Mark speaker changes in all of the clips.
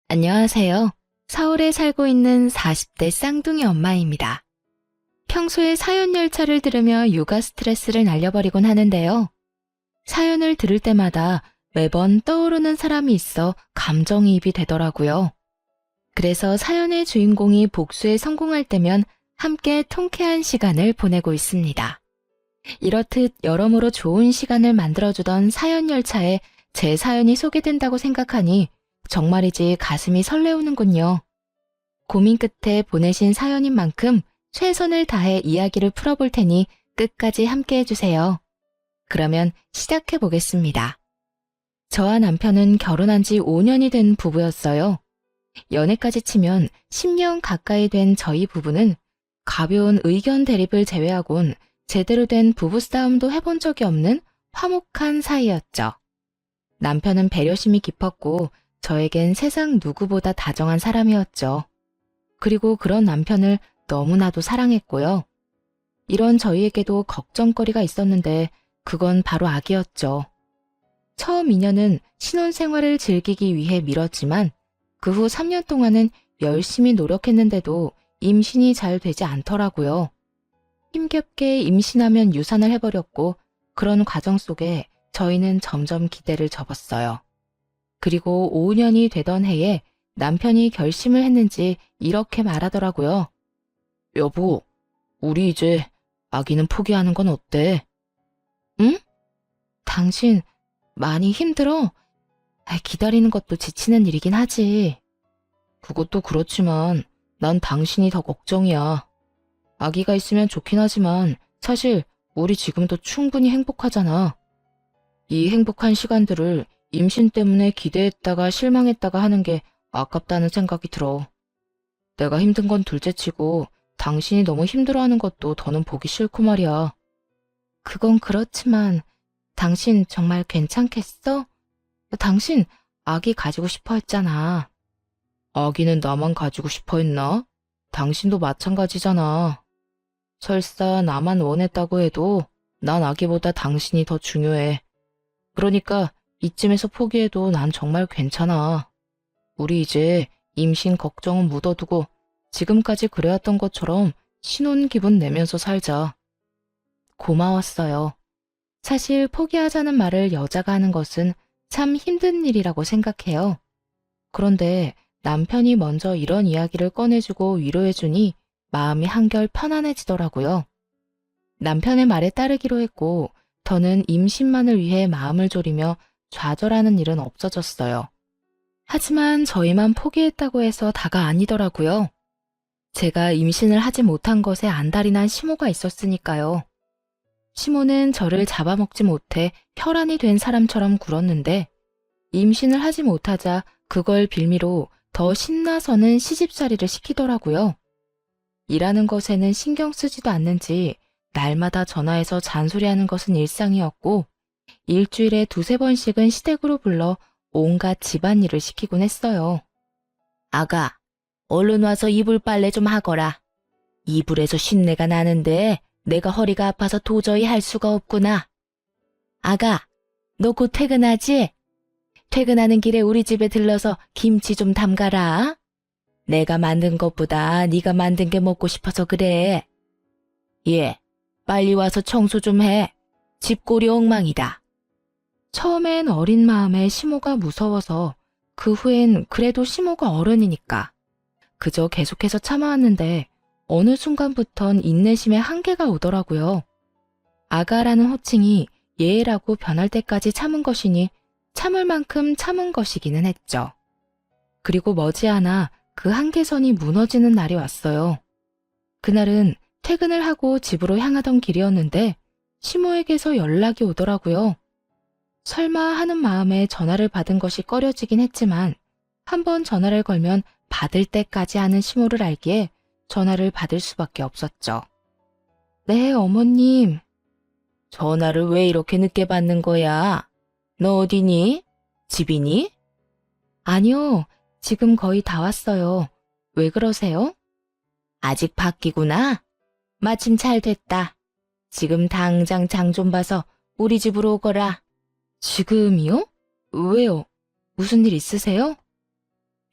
Speaker 1: 안녕하세요. 서울에 살고 있는 40대 쌍둥이 엄마입니다. 평소에 사연 열차를 들으며 육아 스트레스를 날려버리곤 하는데요. 사연을 들을 때마다 매번 떠오르는 사람이 있어 감정이입이 되더라고요. 그래서 사연의 주인공이 복수에 성공할 때면 함께 통쾌한 시간을 보내고 있습니다. 이렇듯 여러모로 좋은 시간을 만들어주던 사연 열차에 제 사연이 소개된다고 생각하니 정말이지 가슴이 설레우는군요. 고민 끝에 보내신 사연인 만큼 최선을 다해 이야기를 풀어볼 테니 끝까지 함께 해주세요. 그러면 시작해 보겠습니다. 저와 남편은 결혼한 지 5년이 된 부부였어요. 연애까지 치면 10년 가까이 된 저희 부부는 가벼운 의견 대립을 제외하곤 제대로 된 부부싸움도 해본 적이 없는 화목한 사이였죠. 남편은 배려심이 깊었고 저에겐 세상 누구보다 다정한 사람이었죠. 그리고 그런 남편을 너무나도 사랑했고요. 이런 저희에게도 걱정거리가 있었는데 그건 바로 아기였죠. 처음 2년은 신혼생활을 즐기기 위해 미뤘지만 그 후 3년 동안은 열심히 노력했는데도 임신이 잘 되지 않더라고요. 힘겹게 임신하면 유산을 해버렸고 그런 과정 속에 저희는 점점 기대를 접었어요. 그리고 5년이 되던 해에 남편이 결심을 했는지 이렇게 말하더라고요. 여보, 우리 이제 아기는 포기하는 건 어때? 응? 당신 많이 힘들어? 기다리는 것도 지치는 일이긴 하지. 그것도 그렇지만 난 당신이 더 걱정이야. 아기가 있으면 좋긴 하지만 사실 우리 지금도 충분히 행복하잖아. 이 행복한 시간들을 임신 때문에 기대했다가 실망했다가 하는 게 아깝다는 생각이 들어. 내가 힘든 건 둘째치고 당신이 너무 힘들어하는 것도 더는 보기 싫고 말이야. 그건 그렇지만 당신 정말 괜찮겠어? 당신 아기 가지고 싶어 했잖아. 아기는 나만 가지고 싶어 했나? 당신도 마찬가지잖아. 설사 나만 원했다고 해도 난 아기보다 당신이 더 중요해. 그러니까 이쯤에서 포기해도 난 정말 괜찮아. 우리 이제 임신 걱정은 묻어두고 지금까지 그래왔던 것처럼 신혼 기분 내면서 살자. 고마웠어요. 사실 포기하자는 말을 여자가 하는 것은 참 힘든 일이라고 생각해요. 그런데 남편이 먼저 이런 이야기를 꺼내주고 위로해주니 마음이 한결 편안해지더라고요. 남편의 말에 따르기로 했고 더는 임신만을 위해 마음을 졸이며 좌절하는 일은 없어졌어요. 하지만 저희만 포기했다고 해서 다가 아니더라고요. 제가 임신을 하지 못한 것에 안달이 난 시모가 있었으니까요. 시모는 저를 잡아먹지 못해 혈안이 된 사람처럼 굴었는데 임신을 하지 못하자 그걸 빌미로 더 신나서는 시집살이를 시키더라고요. 일하는 것에는 신경 쓰지도 않는지 날마다 전화해서 잔소리하는 것은 일상이었고 일주일에 2~3번씩은 시댁으로 불러 온갖 집안일을 시키곤 했어요. 아가, 얼른 와서 이불 빨래 좀 하거라. 이불에서 쉰내가 나는데 내가 허리가 아파서 도저히 할 수가 없구나. 아가, 너 곧 퇴근하지? 퇴근하는 길에 우리 집에 들러서 김치 좀 담가라. 내가 만든 것보다 네가 만든 게 먹고 싶어서 그래. 예, 빨리 와서 청소 좀 해. 집골이 엉망이다. 처음엔 어린 마음에 시모가 무서워서 그 후엔 그래도 시모가 어른이니까 그저 계속해서 참아왔는데 어느 순간부턴 인내심에 한계가 오더라고요. 아가라는 호칭이 예라고 변할 때까지 참은 것이니 참을 만큼 참은 것이기는 했죠. 그리고 머지않아 그 한계선이 무너지는 날이 왔어요. 그날은 퇴근을 하고 집으로 향하던 길이었는데 시모에게서 연락이 오더라고요. 설마 하는 마음에 전화를 받은 것이 꺼려지긴 했지만 한번 전화를 걸면 받을 때까지 하는 시모를 알기에 전화를 받을 수밖에 없었죠. 네, 어머님. 전화를 왜 이렇게 늦게 받는 거야? 너 어디니? 집이니? 아니요, 지금 거의 다 왔어요. 왜 그러세요? 아직 밖이구나? 마침 잘 됐다. 지금 당장 장 좀 봐서 우리 집으로 오거라. 지금이요? 왜요? 무슨 일 있으세요?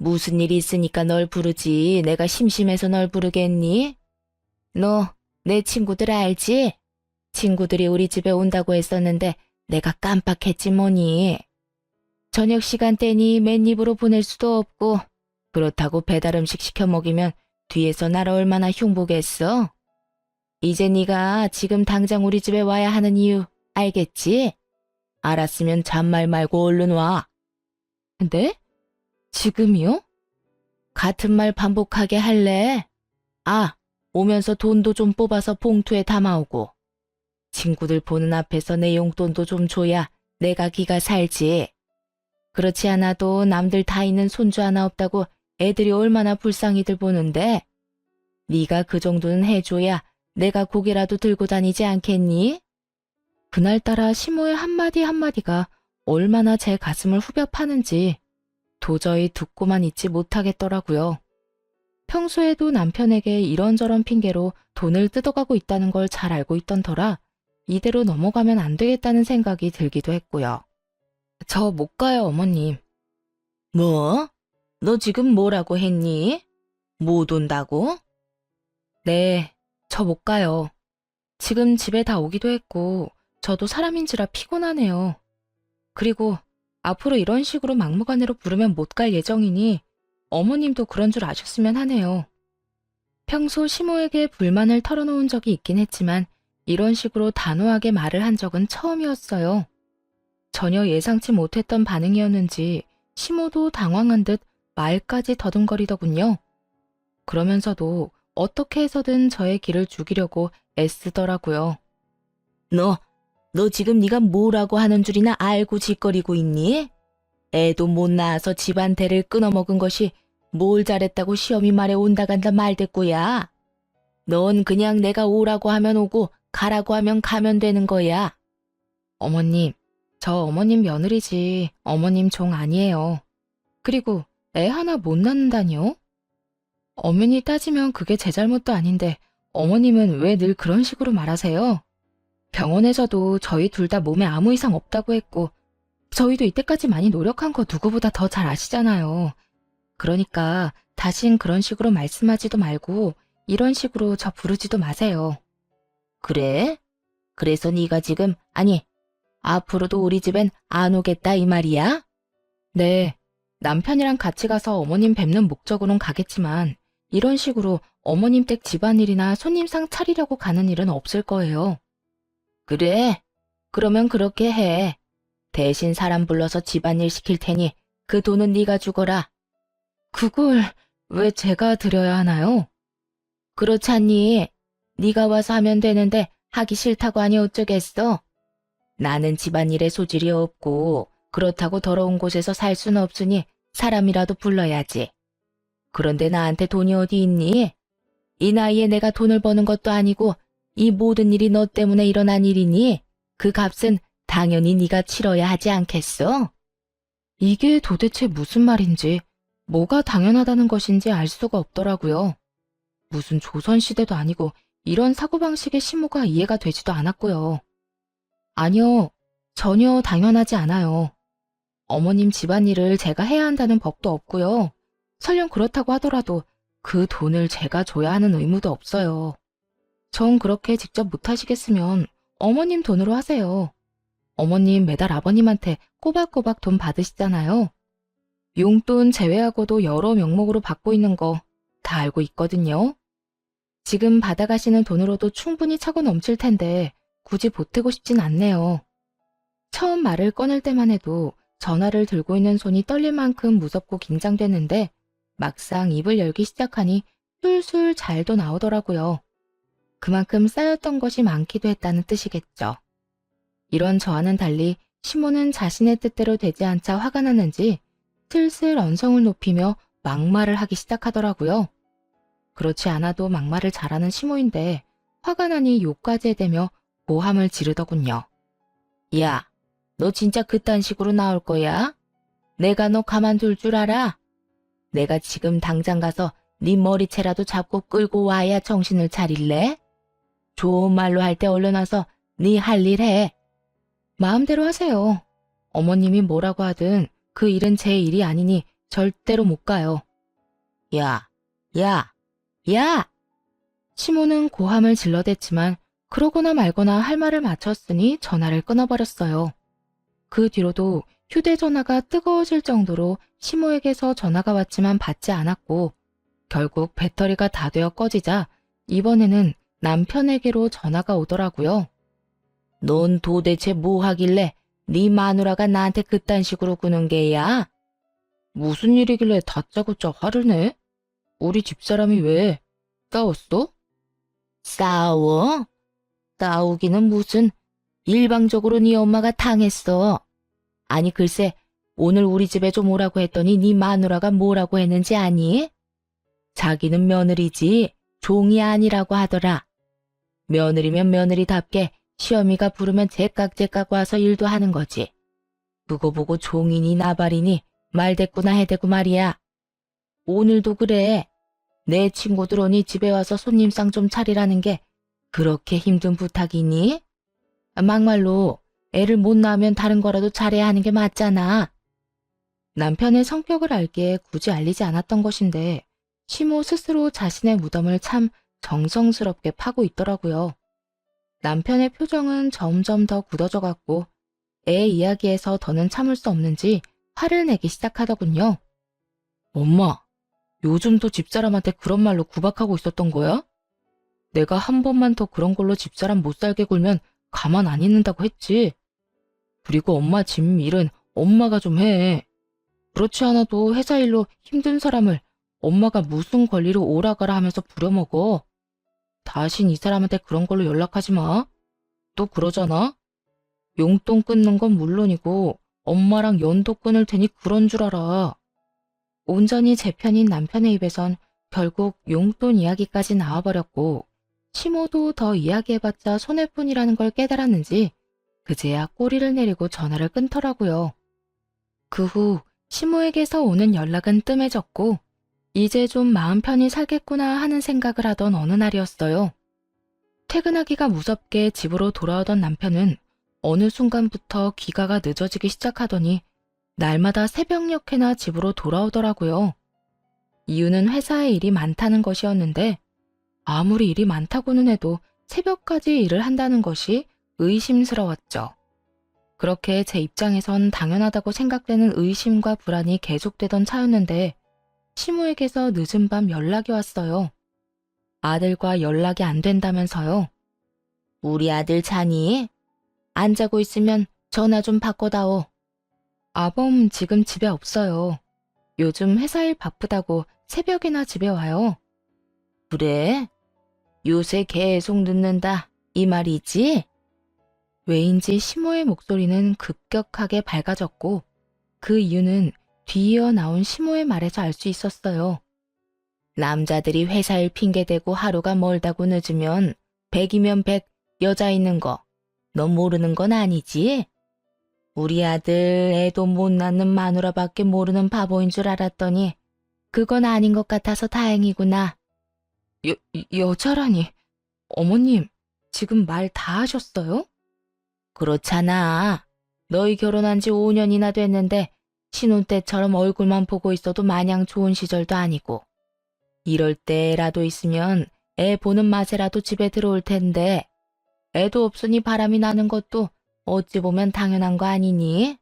Speaker 1: 무슨 일 있으니까 널 부르지. 내가 심심해서 널 부르겠니? 너 내 친구들 알지? 친구들이 우리 집에 온다고 했었는데 내가 깜빡했지 뭐니. 저녁 시간대니 맨입으로 보낼 수도 없고 그렇다고 배달 음식 시켜 먹이면 뒤에서 날 얼마나 흉보겠어? 이제 네가 지금 당장 우리 집에 와야 하는 이유 알겠지? 알았으면 잔말 말고 얼른 와. 네? 지금이요? 같은 말 반복하게 할래? 아, 오면서 돈도 좀 뽑아서 봉투에 담아오고. 친구들 보는 앞에서 내 용돈도 좀 줘야 내가 기가 살지. 그렇지 않아도 남들 다 있는 손주 하나 없다고 애들이 얼마나 불쌍히들 보는데 네가 그 정도는 해줘야 내가 고개라도 들고 다니지 않겠니? 그날따라 시모의 한마디 한마디가 얼마나 제 가슴을 후벼 파는지 도저히 듣고만 있지 못하겠더라고요. 평소에도 남편에게 이런저런 핑계로 돈을 뜯어가고 있다는 걸 잘 알고 있던 터라 이대로 넘어가면 안 되겠다는 생각이 들기도 했고요. 저 못 가요, 어머님. 뭐? 너 지금 뭐라고 했니? 못 온다고? 네, 저 못 가요. 지금 집에 다 오기도 했고 저도 사람인지라 피곤하네요. 그리고 앞으로 이런 식으로 막무가내로 부르면 못 갈 예정이니 어머님도 그런 줄 아셨으면 하네요. 평소 시모에게 불만을 털어놓은 적이 있긴 했지만 이런 식으로 단호하게 말을 한 적은 처음이었어요. 전혀 예상치 못했던 반응이었는지 시모도 당황한 듯 말까지 더듬거리더군요. 그러면서도 어떻게 해서든 저의 길을 죽이려고 애쓰더라고요. 너 지금 네가 뭐라고 하는 줄이나 알고 짓거리고 있니? 애도 못 낳아서 집안 대를 끊어먹은 것이 뭘 잘했다고 시험이 말에 온다 간다 말댔고야. 넌 그냥 내가 오라고 하면 오고 가라고 하면 가면 되는 거야. 어머님, 저 어머님 며느리지 어머님 종 아니에요. 그리고 애 하나 못 낳는다니요? 엄연히 따지면 그게 제 잘못도 아닌데 어머님은 왜 늘 그런 식으로 말하세요? 병원에서도 저희 둘 다 몸에 아무 이상 없다고 했고 저희도 이때까지 많이 노력한 거 누구보다 더 잘 아시잖아요. 그러니까 다신 그런 식으로 말씀하지도 말고 이런 식으로 저 부르지도 마세요. 그래? 그래서 네가 지금 아니 앞으로도 우리 집엔 안 오겠다 이 말이야? 네, 남편이랑 같이 가서 어머님 뵙는 목적으론 가겠지만 이런 식으로 어머님 댁 집안일이나 손님상 차리려고 가는 일은 없을 거예요. 그래? 그러면 그렇게 해. 대신 사람 불러서 집안일 시킬 테니 그 돈은 네가 주거라. 그걸 왜 제가 드려야 하나요? 그렇잖니. 네가 와서 하면 되는데 하기 싫다고 하니 어쩌겠어? 나는 집안일에 소질이 없고 그렇다고 더러운 곳에서 살 수는 없으니 사람이라도 불러야지. 그런데 나한테 돈이 어디 있니? 이 나이에 내가 돈을 버는 것도 아니고 이 모든 일이 너 때문에 일어난 일이니 그 값은 당연히 네가 치러야 하지 않겠어? 이게 도대체 무슨 말인지 뭐가 당연하다는 것인지 알 수가 없더라고요. 무슨 조선시대도 아니고 이런 사고방식의 시모가 이해가 되지도 않았고요. 아니요, 전혀 당연하지 않아요. 어머님 집안일을 제가 해야 한다는 법도 없고요. 설령 그렇다고 하더라도 그 돈을 제가 줘야 하는 의무도 없어요. 전 그렇게 직접 못하시겠으면 어머님 돈으로 하세요. 어머님 매달 아버님한테 꼬박꼬박 돈 받으시잖아요. 용돈 제외하고도 여러 명목으로 받고 있는 거 다 알고 있거든요. 지금 받아가시는 돈으로도 충분히 차고 넘칠 텐데 굳이 보태고 싶진 않네요. 처음 말을 꺼낼 때만 해도 전화를 들고 있는 손이 떨릴 만큼 무섭고 긴장됐는데 막상 입을 열기 시작하니 술술 잘도 나오더라고요. 그만큼 쌓였던 것이 많기도 했다는 뜻이겠죠. 이런 저와는 달리 시모는 자신의 뜻대로 되지 않자 화가 났는지 슬슬 언성을 높이며 막말을 하기 시작하더라고요. 그렇지 않아도 막말을 잘하는 시모인데 화가 나니 욕까지 해대며 고함을 지르더군요. 야, 너 진짜 그딴 식으로 나올 거야? 내가 너 가만둘 줄 알아? 내가 지금 당장 가서 네 머리채라도 잡고 끌고 와야 정신을 차릴래? 좋은 말로 할 때 얼른 와서 네 할 일 해. 마음대로 하세요. 어머님이 뭐라고 하든 그 일은 제 일이 아니니 절대로 못 가요. 야, 야, 야! 시모는 고함을 질러댔지만 그러거나 말거나 할 말을 마쳤으니 전화를 끊어버렸어요. 그 뒤로도 휴대전화가 뜨거워질 정도로 시모에게서 전화가 왔지만 받지 않았고 결국 배터리가 다 되어 꺼지자 이번에는 남편에게로 전화가 오더라고요. 넌 도대체 뭐 하길래 네 마누라가 나한테 그딴 식으로 구는 게야? 무슨 일이길래 다짜고짜 화를 내? 우리 집사람이 왜 싸웠어? 싸워? 싸우기는 무슨 일방적으로 네 엄마가 당했어. 아니 글쎄 오늘 우리 집에 좀 오라고 했더니 네 마누라가 뭐라고 했는지 아니? 자기는 며느리지 종이 아니라고 하더라. 며느리면 며느리답게 시어미가 부르면 제깍제깍 와서 일도 하는 거지. 그거 보고 종이니 나발이니 말대꾸나 해대고 말이야. 오늘도 그래. 내 친구들 오니 집에 와서 손님상 좀 차리라는 게 그렇게 힘든 부탁이니? 막말로 애를 못 낳으면 다른 거라도 잘해야 하는 게 맞잖아. 남편의 성격을 알기에 굳이 알리지 않았던 것인데 시모 스스로 자신의 무덤을 참 정성스럽게 파고 있더라고요. 남편의 표정은 점점 더 굳어져 갔고 애 이야기에서 더는 참을 수 없는지 화를 내기 시작하더군요. 엄마, 요즘도 집사람한테 그런 말로 구박하고 있었던 거야? 내가 한 번만 더 그런 걸로 집사람 못 살게 굴면 가만 안 있는다고 했지. 그리고 엄마 집 일은 엄마가 좀 해. 그렇지 않아도 회사 일로 힘든 사람을 엄마가 무슨 권리로 오라가라 하면서 부려먹어. 다신 이 사람한테 그런 걸로 연락하지 마. 또 그러잖아. 용돈 끊는 건 물론이고 엄마랑 연도 끊을 테니 그런 줄 알아. 온전히 제 편인 남편의 입에선 결국 용돈 이야기까지 나와버렸고 시모도 더 이야기해봤자 손해뿐이라는 걸 깨달았는지 그제야 꼬리를 내리고 전화를 끊더라고요. 그 후 시모에게서 오는 연락은 뜸해졌고 이제 좀 마음 편히 살겠구나 하는 생각을 하던 어느 날이었어요. 퇴근하기가 무섭게 집으로 돌아오던 남편은 어느 순간부터 귀가가 늦어지기 시작하더니 날마다 새벽녘에나 집으로 돌아오더라고요. 이유는 회사에 일이 많다는 것이었는데 아무리 일이 많다고는 해도 새벽까지 일을 한다는 것이 의심스러웠죠. 그렇게 제 입장에선 당연하다고 생각되는 의심과 불안이 계속되던 차였는데 시모에게서 늦은 밤 연락이 왔어요. 아들과 연락이 안 된다면서요. 우리 아들 자니? 안 자고 있으면 전화 좀 바꿔다오. 아범 지금 집에 없어요. 요즘 회사 일 바쁘다고 새벽이나 집에 와요. 그래? 요새 계속 늦는다 이 말이지? 왜인지 시모의 목소리는 급격하게 밝아졌고 그 이유는 뒤이어 나온 시모의 말에서 알 수 있었어요. 남자들이 회사 일 핑계대고 하루가 멀다고 늦으면 100이면 100 여자 있는 거 너 모르는 건 아니지? 우리 아들 애도 못 낳는 마누라밖에 모르는 바보인 줄 알았더니 그건 아닌 것 같아서 다행이구나. 여자라니. 어머님, 지금 말 다 하셨어요? 그렇잖아. 너희 결혼한 지 5년이나 됐는데 신혼 때처럼 얼굴만 보고 있어도 마냥 좋은 시절도 아니고 이럴 때라도 있으면 애 보는 맛에라도 집에 들어올 텐데 애도 없으니 바람이 나는 것도 어찌 보면 당연한 거 아니니?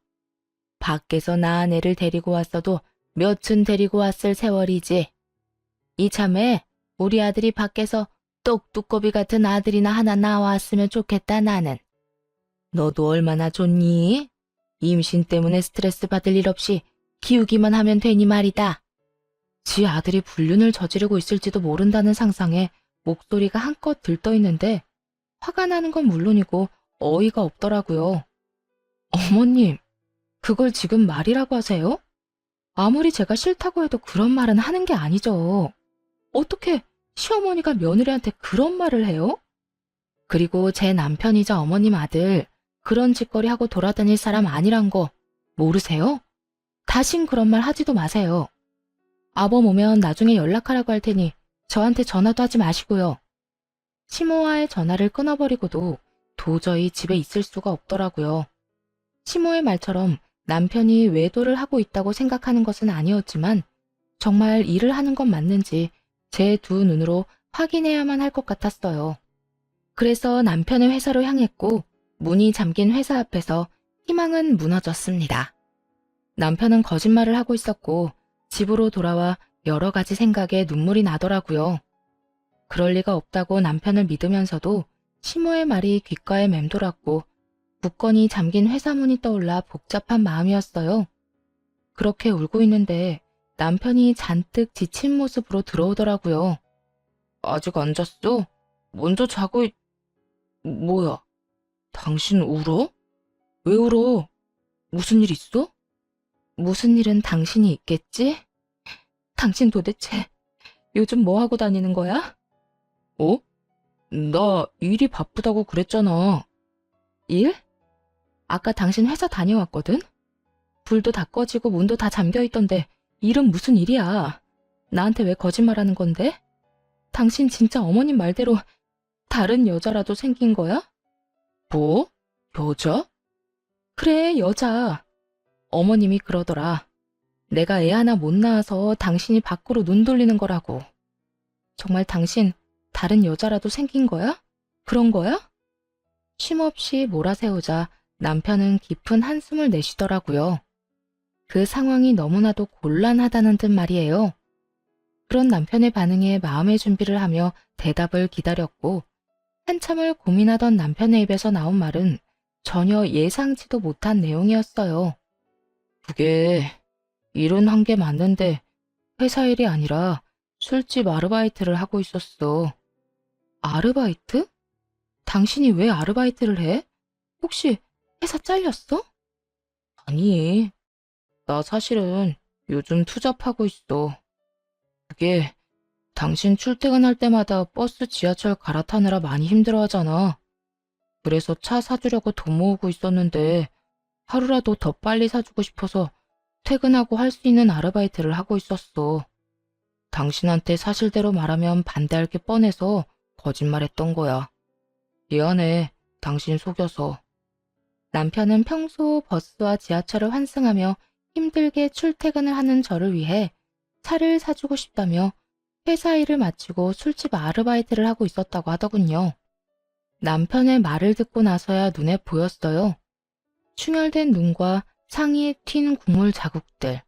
Speaker 1: 밖에서 낳은 애를 데리고 왔어도 몇은 데리고 왔을 세월이지. 이참에 우리 아들이 밖에서 똑두꺼비 같은 아들이나 하나 나왔으면 좋겠다 나는. 너도 얼마나 좋니? 임신 때문에 스트레스 받을 일 없이 키우기만 하면 되니 말이다. 지 아들이 불륜을 저지르고 있을지도 모른다는 상상에 목소리가 한껏 들떠 있는데 화가 나는 건 물론이고 어이가 없더라고요. 어머님, 그걸 지금 말이라고 하세요? 아무리 제가 싫다고 해도 그런 말은 하는 게 아니죠. 어떻게 시어머니가 며느리한테 그런 말을 해요? 그리고 제 남편이자 어머님 아들 그런 짓거리 하고 돌아다닐 사람 아니란 거 모르세요? 다신 그런 말 하지도 마세요. 아범 오면 나중에 연락하라고 할 테니 저한테 전화도 하지 마시고요. 시모와의 전화를 끊어버리고도 도저히 집에 있을 수가 없더라고요. 시모의 말처럼 남편이 외도를 하고 있다고 생각하는 것은 아니었지만 정말 일을 하는 건 맞는지 제 두 눈으로 확인해야만 할 것 같았어요. 그래서 남편의 회사로 향했고 문이 잠긴 회사 앞에서 희망은 무너졌습니다. 남편은 거짓말을 하고 있었고 집으로 돌아와 여러 가지 생각에 눈물이 나더라고요. 그럴 리가 없다고 남편을 믿으면서도 시모의 말이 귓가에 맴돌았고 굳건히 잠긴 회사 문이 떠올라 복잡한 마음이었어요. 그렇게 울고 있는데 남편이 잔뜩 지친 모습으로 들어오더라고요. 아직 안 잤어? 먼저 자고 뭐야? 당신 울어? 왜 울어? 무슨 일 있어? 무슨 일은 당신이 있겠지? 당신 도대체 요즘 뭐 하고 다니는 거야? 어? 나 일이 바쁘다고 그랬잖아. 일? 아까 당신 회사 다녀왔거든? 불도 다 꺼지고 문도 다 잠겨 있던데 일은 무슨 일이야? 나한테 왜 거짓말하는 건데? 당신 진짜 어머님 말대로 다른 여자라도 생긴 거야? 뭐? 여자? 그래, 여자. 어머님이 그러더라. 내가 애 하나 못 낳아서 당신이 밖으로 눈 돌리는 거라고. 정말 당신 다른 여자라도 생긴 거야? 그런 거야? 쉼없이 몰아세우자 남편은 깊은 한숨을 내쉬더라고요. 그 상황이 너무나도 곤란하다는 듯 말이에요. 그런 남편의 반응에 마음의 준비를 하며 대답을 기다렸고 한참을 고민하던 남편의 입에서 나온 말은 전혀 예상치도 못한 내용이었어요. 그게 일은 한 게 맞는데 회사 일이 아니라 술집 아르바이트를 하고 있었어. 아르바이트? 당신이 왜 아르바이트를 해? 혹시 회사 잘렸어? 아니, 나 사실은 요즘 투잡하고 있어. 그게 당신 출퇴근할 때마다 버스 지하철 갈아타느라 많이 힘들어하잖아. 그래서 차 사주려고 돈 모으고 있었는데 하루라도 더 빨리 사주고 싶어서 퇴근하고 할 수 있는 아르바이트를 하고 있었어. 당신한테 사실대로 말하면 반대할 게 뻔해서 거짓말했던 거야. 미안해, 당신 속여서. 남편은 평소 버스와 지하철을 환승하며 힘들게 출퇴근을 하는 저를 위해 차를 사주고 싶다며 회사 일을 마치고 술집 아르바이트를 하고 있었다고 하더군요. 남편의 말을 듣고 나서야 눈에 보였어요. 충혈된 눈과 상의에 튄 국물 자국들,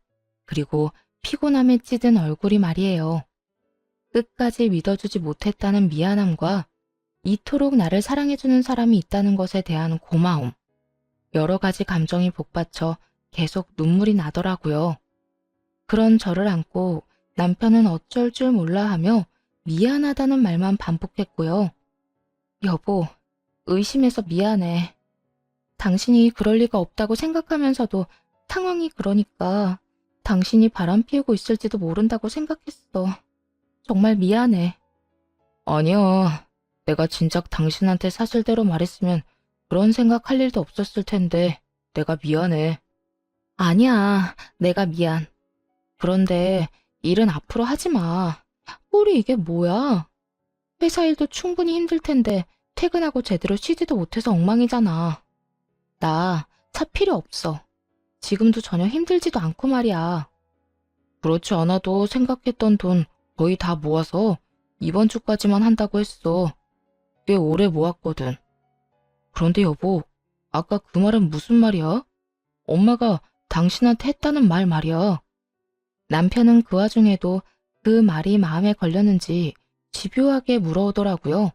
Speaker 1: 그리고 피곤함에 찌든 얼굴이 말이에요. 끝까지 믿어주지 못했다는 미안함과 이토록 나를 사랑해주는 사람이 있다는 것에 대한 고마움, 여러 가지 감정이 복받쳐 계속 눈물이 나더라고요. 그런 저를 안고 남편은 어쩔 줄 몰라 하며 미안하다는 말만 반복했고요. 여보, 의심해서 미안해. 당신이 그럴 리가 없다고 생각하면서도 상황이 그러니까 당신이 바람 피우고 있을지도 모른다고 생각했어. 정말 미안해. 아니야. 내가 진작 당신한테 사실대로 말했으면 그런 생각할 일도 없었을 텐데 내가 미안해. 아니야, 내가 미안. 그런데 일은 앞으로 하지 마. 꼴이 이게 뭐야? 회사 일도 충분히 힘들 텐데 퇴근하고 제대로 쉬지도 못해서 엉망이잖아. 나 차 필요 없어. 지금도 전혀 힘들지도 않고 말이야. 그렇지 않아도 생각했던 돈 거의 다 모아서 이번 주까지만 한다고 했어. 꽤 오래 모았거든. 그런데 여보, 아까 그 말은 무슨 말이야? 엄마가 당신한테 했다는 말 말이야. 남편은 그 와중에도 그 말이 마음에 걸렸는지 집요하게 물어오더라고요.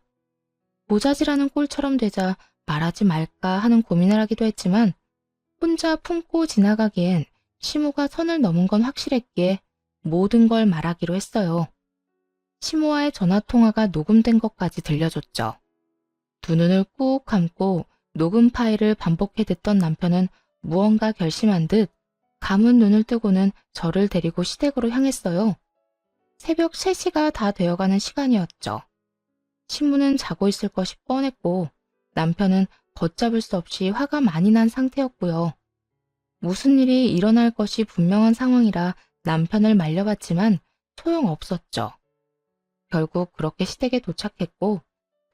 Speaker 1: 모자지라는 꼴처럼 되자 말하지 말까 하는 고민을 하기도 했지만 혼자 품고 지나가기엔 시모가 선을 넘은 건 확실했기에 모든 걸 말하기로 했어요. 시모와의 전화통화가 녹음된 것까지 들려줬죠. 두 눈을 꾹 감고 녹음 파일을 반복해 듣던 남편은 무언가 결심한 듯 감은 눈을 뜨고는 저를 데리고 시댁으로 향했어요. 새벽 3시가 다 되어가는 시간이었죠. 시모는 자고 있을 것이 뻔했고 남편은 걷잡을 수 없이 화가 많이 난 상태였고요. 무슨 일이 일어날 것이 분명한 상황이라 남편을 말려봤지만 소용없었죠. 결국 그렇게 시댁에 도착했고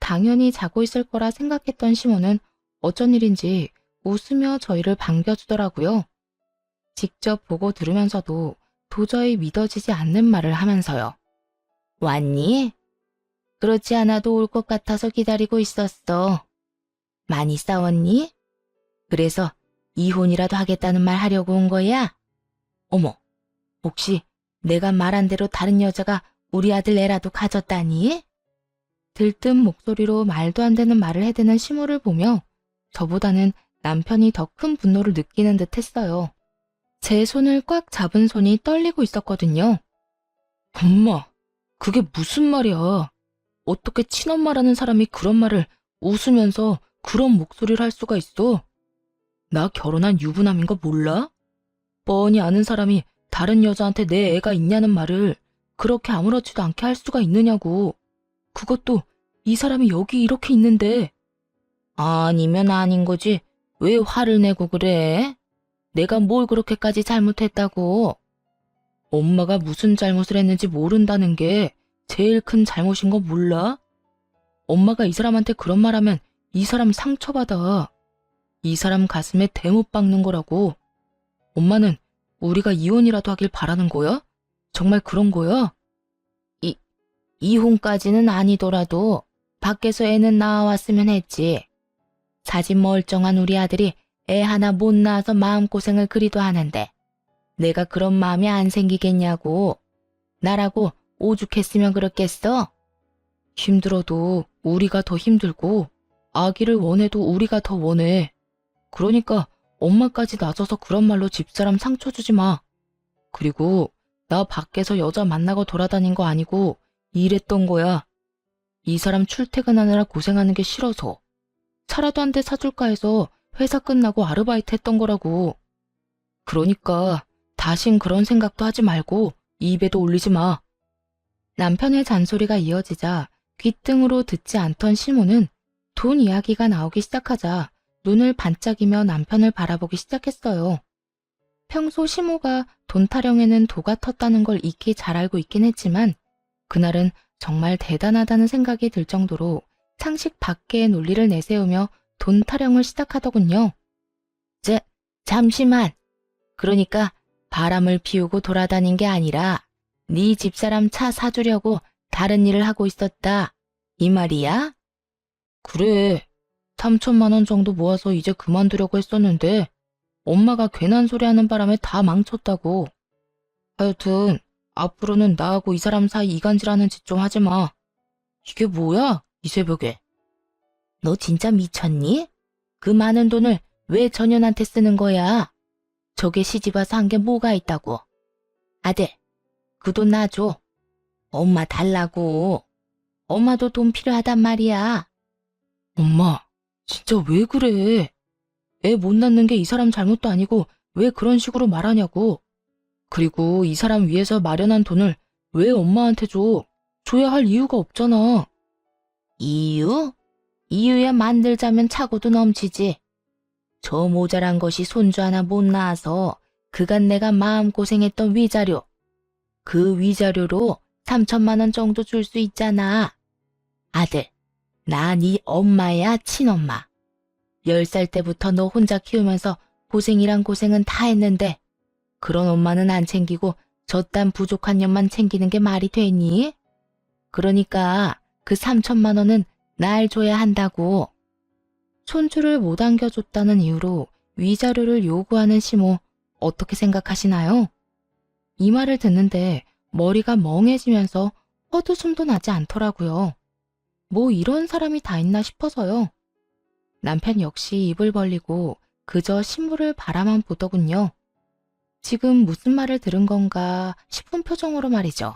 Speaker 1: 당연히 자고 있을 거라 생각했던 시모는 어쩐 일인지 웃으며 저희를 반겨주더라고요. 직접 보고 들으면서도 도저히 믿어지지 않는 말을 하면서요. 왔니? 그렇지 않아도 올 것 같아서 기다리고 있었어. 많이 싸웠니? 그래서 이혼이라도 하겠다는 말 하려고 온 거야? 어머, 혹시 내가 말한 대로 다른 여자가 우리 아들 애라도 가졌다니? 들뜬 목소리로 말도 안 되는 말을 해대는 시모를 보며 저보다는 남편이 더 큰 분노를 느끼는 듯 했어요. 제 손을 꽉 잡은 손이 떨리고 있었거든요. 엄마, 그게 무슨 말이야? 어떻게 친엄마라는 사람이 그런 말을 웃으면서 그런 목소리를 할 수가 있어? 나 결혼한 유부남인 거 몰라? 뻔히 아는 사람이 다른 여자한테 내 애가 있냐는 말을 그렇게 아무렇지도 않게 할 수가 있느냐고. 그것도 이 사람이 여기 이렇게 있는데. 아니면 아닌 거지. 왜 화를 내고 그래? 내가 뭘 그렇게까지 잘못했다고? 엄마가 무슨 잘못을 했는지 모른다는 게 제일 큰 잘못인 거 몰라? 엄마가 이 사람한테 그런 말 하면 이 사람 상처받아. 이 사람 가슴에 대못 박는 거라고. 엄마는 우리가 이혼이라도 하길 바라는 거야? 정말 그런 거야? 이혼까지는 아니더라도 밖에서 애는 낳아왔으면 했지. 사진 멀쩡한 우리 아들이 애 하나 못 낳아서 마음고생을 그리도 하는데 내가 그런 마음이 안 생기겠냐고. 나라고 오죽했으면 그렇겠어? 힘들어도 우리가 더 힘들고 아기를 원해도 우리가 더 원해. 그러니까 엄마까지 낮아서 그런 말로 집사람 상처 주지 마. 그리고 나 밖에서 여자 만나고 돌아다닌 거 아니고 일했던 거야. 이 사람 출퇴근하느라 고생하는 게 싫어서 차라도 한 대 사줄까 해서 회사 끝나고 아르바이트 했던 거라고. 그러니까 다신 그런 생각도 하지 말고 입에도 올리지 마. 남편의 잔소리가 이어지자 귓등으로 듣지 않던 시모는 돈 이야기가 나오기 시작하자 눈을 반짝이며 남편을 바라보기 시작했어요. 평소 시모가 돈 타령에는 도가 텄다는 걸 익히 잘 알고 있긴 했지만 그날은 정말 대단하다는 생각이 들 정도로 상식 밖의 논리를 내세우며 돈 타령을 시작하더군요. 잠시만. 그러니까 바람을 피우고 돌아다닌 게 아니라 네 집사람 차 사주려고 다른 일을 하고 있었다. 이 말이야? 그래. 3천만 원 정도 모아서 이제 그만두려고 했었는데 엄마가 괜한 소리 하는 바람에 다 망쳤다고. 하여튼 앞으로는 나하고 이 사람 사이 이간질하는 짓 좀 하지 마. 이게 뭐야? 이 새벽에. 너 진짜 미쳤니? 그 많은 돈을 왜 전현한테 쓰는 거야? 저게 시집와서 한 게 뭐가 있다고. 아들, 그 돈 놔줘. 엄마 달라고. 엄마도 돈 필요하단 말이야. 엄마, 진짜 왜 그래? 애 못 낳는 게 이 사람 잘못도 아니고 왜 그런 식으로 말하냐고. 그리고 이 사람 위해서 마련한 돈을 왜 엄마한테 줘? 줘야 할 이유가 없잖아. 이유? 이유야 만들자면 차고도 넘치지. 저 모자란 것이 손주 하나 못 낳아서 그간 내가 마음고생했던 위자료. 그 위자료로 3천만 원 정도 줄 수 있잖아. 아들, 나 네 엄마야 친엄마. 10살 때부터 너 혼자 키우면서 고생이란 고생은 다 했는데 그런 엄마는 안 챙기고 저딴 부족한 년만 챙기는 게 말이 되니? 그러니까 그 3천만 원은 날 줘야 한다고. 손주를 못 안겨줬다는 이유로 위자료를 요구하는 시모 어떻게 생각하시나요? 이 말을 듣는데 머리가 멍해지면서 헛웃음도 나지 않더라고요. 뭐 이런 사람이 다 있나 싶어서요. 남편 역시 입을 벌리고 그저 신부를 바라만 보더군요. 지금 무슨 말을 들은 건가 싶은 표정으로 말이죠.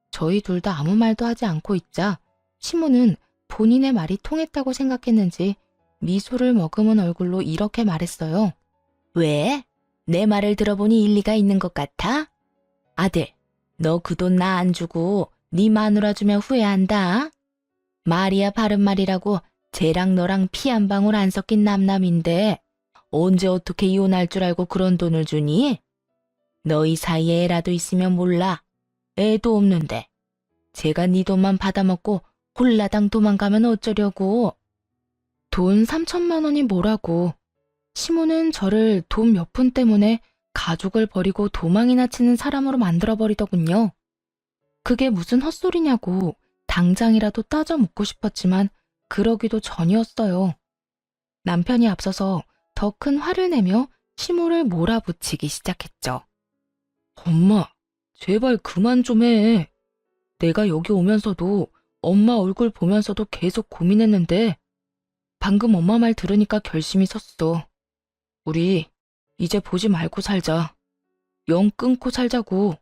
Speaker 1: 저희 둘 다 아무 말도 하지 않고 있자 시모는 본인의 말이 통했다고 생각했는지 미소를 머금은 얼굴로 이렇게 말했어요. 왜? 내 말을 들어보니 일리가 있는 것 같아? 아들, 너 그 돈 나 안 주고 네 마누라 주면 후회한다. 말이야 바른 말이라고 쟤랑 너랑 피 한 방울 안 섞인 남남인데 언제 어떻게 이혼할 줄 알고 그런 돈을 주니? 너희 사이에 애라도 있으면 몰라. 애도 없는데. 제가 네 돈만 받아먹고 홀라당 도망가면 어쩌려고. 돈 3천만 원이 뭐라고. 시모는 저를 돈 몇 푼 때문에 가족을 버리고 도망이나 치는 사람으로 만들어버리더군요. 그게 무슨 헛소리냐고 당장이라도 따져 묻고 싶었지만 그러기도 전이었어요. 남편이 앞서서 더 큰 화를 내며 시모를 몰아붙이기 시작했죠. 엄마, 제발 그만 좀 해. 내가 여기 오면서도 엄마 얼굴 보면서도 계속 고민했는데 방금 엄마 말 들으니까 결심이 섰어. 우리 이제 보지 말고 살자. 영 끊고 살자고.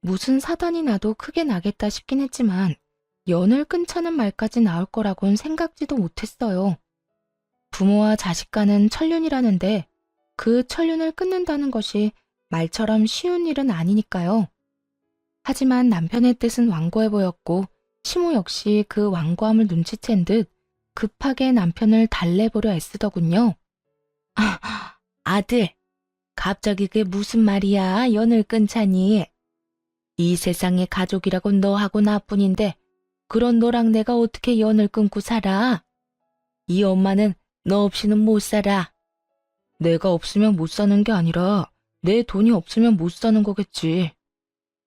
Speaker 1: 무슨 사단이 나도 크게 나겠다 싶긴 했지만 연을 끊자는 말까지 나올 거라곤 생각지도 못했어요. 부모와 자식 간은 천륜이라는데 그 천륜을 끊는다는 것이 말처럼 쉬운 일은 아니니까요. 하지만 남편의 뜻은 완고해 보였고 시모 역시 그 완고함을 눈치챈 듯 급하게 남편을 달래보려 애쓰더군요. 아들, 갑자기 그게 무슨 말이야? 연을 끊자니. 이 세상에 가족이라고 너하고 나뿐인데 그런 너랑 내가 어떻게 연을 끊고 살아? 이 엄마는 너 없이는 못 살아. 내가 없으면 못 사는 게 아니라 내 돈이 없으면 못 사는 거겠지.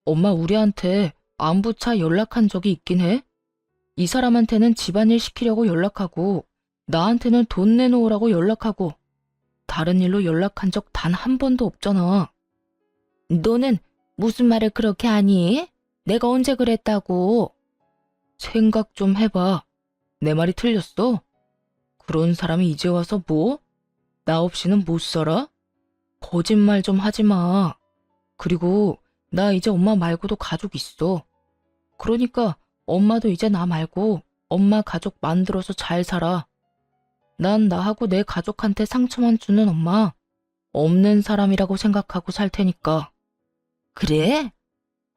Speaker 1: 엄마 우리한테 안부차 연락한 적이 있긴 해? 이 사람한테는 집안일 시키려고 연락하고 나한테는 돈 내놓으라고 연락하고 다른 일로 연락한 적 단 한 번도 없잖아. 너는 무슨 말을 그렇게 하니? 내가 언제 그랬다고? 생각 좀 해봐. 내 말이 틀렸어? 그런 사람이 이제 와서 뭐? 나 없이는 못 살아? 거짓말 좀 하지 마. 그리고 나 이제 엄마 말고도 가족 있어. 그러니까 엄마도 이제 나 말고 엄마 가족 만들어서 잘 살아. 난 나하고 내 가족한테 상처만 주는 엄마 없는 사람이라고 생각하고 살 테니까. 그래?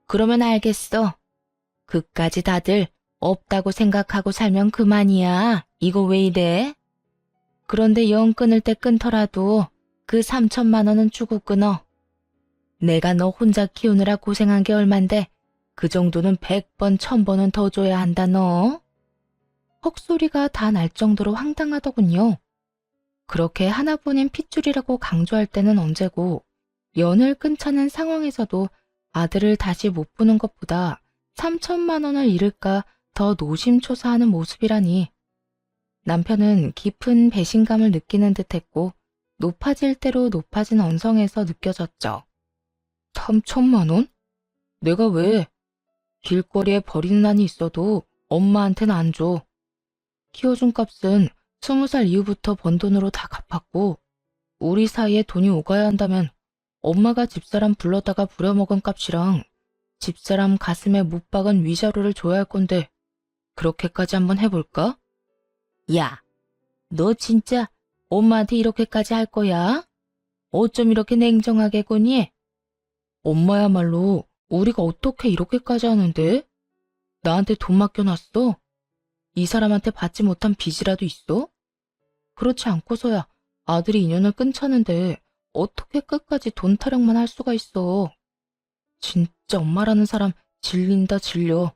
Speaker 1: 그러면 알겠어. 그까지 다들 없다고 생각하고 살면 그만이야. 이거 왜 이래? 그런데 영 끊을 때 끊더라도 그 3천만 원은 주고 끊어. 내가 너 혼자 키우느라 고생한 게 얼만데 그 정도는 100번, 1000번은 더 줘야 한다 너. 헉소리가 다 날 정도로 황당하더군요. 그렇게 하나뿐인 핏줄이라고 강조할 때는 언제고 연을 끊자는 상황에서도 아들을 다시 못 보는 것보다 3천만 원을 잃을까 더 노심초사하는 모습이라니. 남편은 깊은 배신감을 느끼는 듯했고 높아질 대로 높아진 언성에서 느껴졌죠. 3천만 원? 내가 왜? 길거리에 버리는 한이 있어도 엄마한테는 안 줘. 키워준 값은 20살 이후부터 번 돈으로 다 갚았고 우리 사이에 돈이 오가야 한다면 엄마가 집사람 불러다가 부려먹은 값이랑 집사람 가슴에 못 박은 위자료를 줘야 할 건데 그렇게까지 한번 해볼까? 야, 너 진짜 엄마한테 이렇게까지 할 거야? 어쩜 이렇게 냉정하게 구니? 엄마야말로 우리가 어떻게 이렇게까지 하는데? 나한테 돈 맡겨놨어? 이 사람한테 받지 못한 빚이라도 있어? 그렇지 않고서야 아들이 인연을 끊자는데 어떻게 끝까지 돈 타령만 할 수가 있어. 진짜 엄마라는 사람 질린다 질려.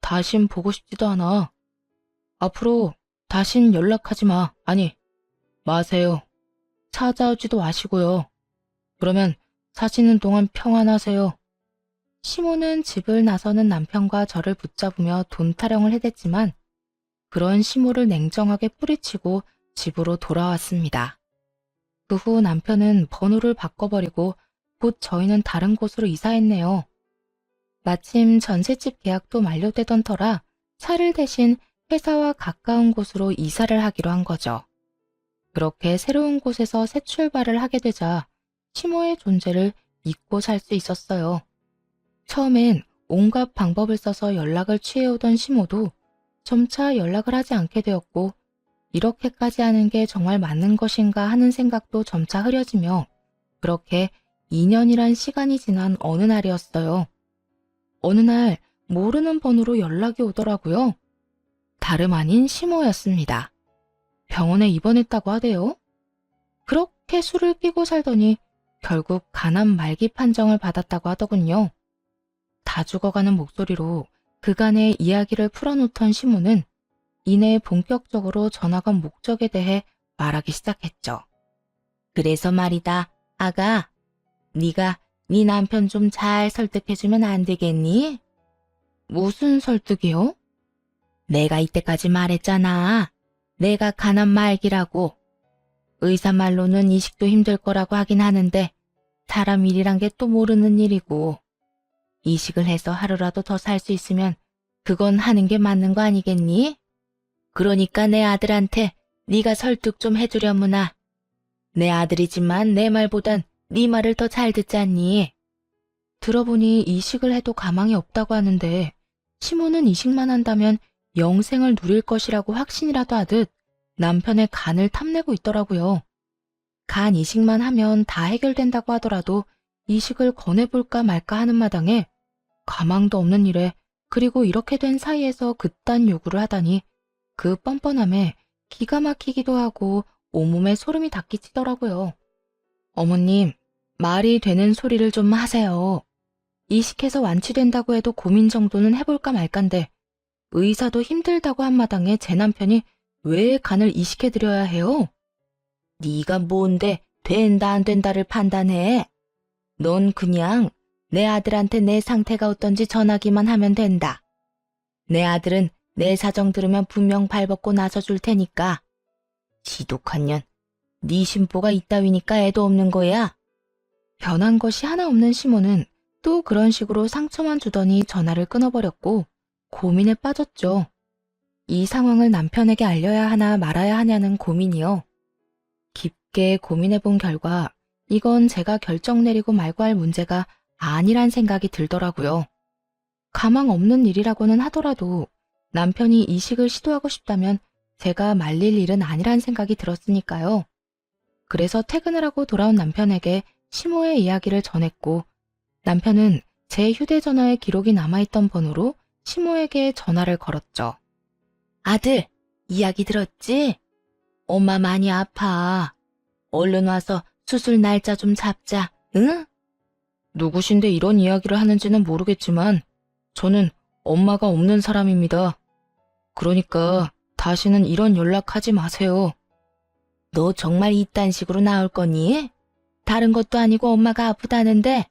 Speaker 1: 다신 보고 싶지도 않아. 앞으로 다신 연락하지 마. 아니, 마세요. 찾아오지도 마시고요. 그러면 사시는 동안 평안하세요. 시모는 집을 나서는 남편과 저를 붙잡으며 돈 타령을 해댔지만 그런 시모를 냉정하게 뿌리치고 집으로 돌아왔습니다. 그 후 남편은 번호를 바꿔버리고 곧 저희는 다른 곳으로 이사했네요. 마침 전셋집 계약도 만료되던 터라 차를 대신 회사와 가까운 곳으로 이사를 하기로 한 거죠. 그렇게 새로운 곳에서 새 출발을 하게 되자 시모의 존재를 잊고 살 수 있었어요. 처음엔 온갖 방법을 써서 연락을 취해오던 시모도 점차 연락을 하지 않게 되었고 이렇게까지 하는 게 정말 맞는 것인가 하는 생각도 점차 흐려지며 그렇게 2년이란 시간이 지난 어느 날이었어요. 어느 날 모르는 번호로 연락이 오더라고요. 다름 아닌 시모였습니다. 병원에 입원했다고 하대요. 그렇게 술을 끼고 살더니 결국 간암 말기 판정을 받았다고 하더군요. 다 죽어가는 목소리로 그간의 이야기를 풀어놓던 시모는 이내 본격적으로 전학 온 목적에 대해 말하기 시작했죠. 그래서 말이다, 아가. 네가 네 남편 좀 잘 설득해주면 안 되겠니? 무슨 설득이요? 내가 이때까지 말했잖아. 내가 가난 말기라고. 의사 말로는 이식도 힘들 거라고 하긴 하는데 사람 일이란 게 또 모르는 일이고 이식을 해서 하루라도 더 살 수 있으면 그건 하는 게 맞는 거 아니겠니? 그러니까 내 아들한테 네가 설득 좀 해주려무나. 내 아들이지만 내 말보단 네 말을 더 잘 듣잖니. 들어보니 이식을 해도 가망이 없다고 하는데 시모는 이식만 한다면 영생을 누릴 것이라고 확신이라도 하듯 남편의 간을 탐내고 있더라고요. 간 이식만 하면 다 해결된다고 하더라도 이식을 권해볼까 말까 하는 마당에 가망도 없는 일에 그리고 이렇게 된 사이에서 그딴 요구를 하다니 그 뻔뻔함에 기가 막히기도 하고 온몸에 소름이 닥치더라고요. 어머님, 말이 되는 소리를 좀 하세요. 이식해서 완치된다고 해도 고민 정도는 해볼까 말까인데 의사도 힘들다고 한 마당에 제 남편이 왜 간을 이식해드려야 해요? 네가 뭔데 된다 안 된다를 판단해. 넌 그냥 내 아들한테 내 상태가 어떤지 전하기만 하면 된다. 내 아들은 내 사정 들으면 분명 발벗고 나서줄 테니까. 지독한 년, 네 심보가 이따위니까 애도 없는 거야. 변한 것이 하나 없는 시모는 또 그런 식으로 상처만 주더니 전화를 끊어버렸고 고민에 빠졌죠. 이 상황을 남편에게 알려야 하나 말아야 하냐는 고민이요. 깊게 고민해본 결과 이건 제가 결정 내리고 말고 할 문제가 아니란 생각이 들더라고요. 가망 없는 일이라고는 하더라도 남편이 이식을 시도하고 싶다면 제가 말릴 일은 아니란 생각이 들었으니까요. 그래서 퇴근을 하고 돌아온 남편에게 시모의 이야기를 전했고 남편은 제 휴대전화에 기록이 남아있던 번호로 시모에게 전화를 걸었죠. 아들, 이야기 들었지? 엄마 많이 아파. 얼른 와서 수술 날짜 좀 잡자, 응? 누구신데 이런 이야기를 하는지는 모르겠지만 저는 엄마가 없는 사람입니다. 그러니까 다시는 이런 연락하지 마세요. 너 정말 이딴 식으로 나올 거니? 다른 것도 아니고 엄마가 아프다는데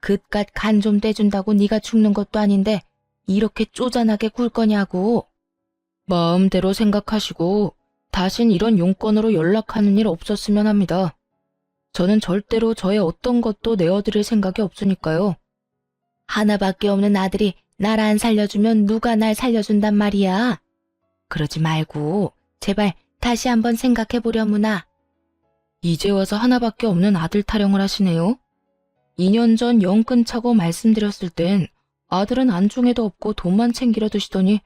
Speaker 1: 그깟 간 좀 떼준다고 네가 죽는 것도 아닌데 이렇게 쪼잔하게 굴 거냐고. 마음대로 생각하시고 다신 이런 용건으로 연락하는 일 없었으면 합니다. 저는 절대로 저의 어떤 것도 내어드릴 생각이 없으니까요. 하나밖에 없는 아들이 날 안 살려주면 누가 날 살려준단 말이야. 그러지 말고 제발 다시 한번 생각해보려무나. 이제 와서 하나밖에 없는 아들 타령을 하시네요. 2년 전 영 끊자고 말씀드렸을 땐 아들은 안중에도 없고 돈만 챙기려 드시더니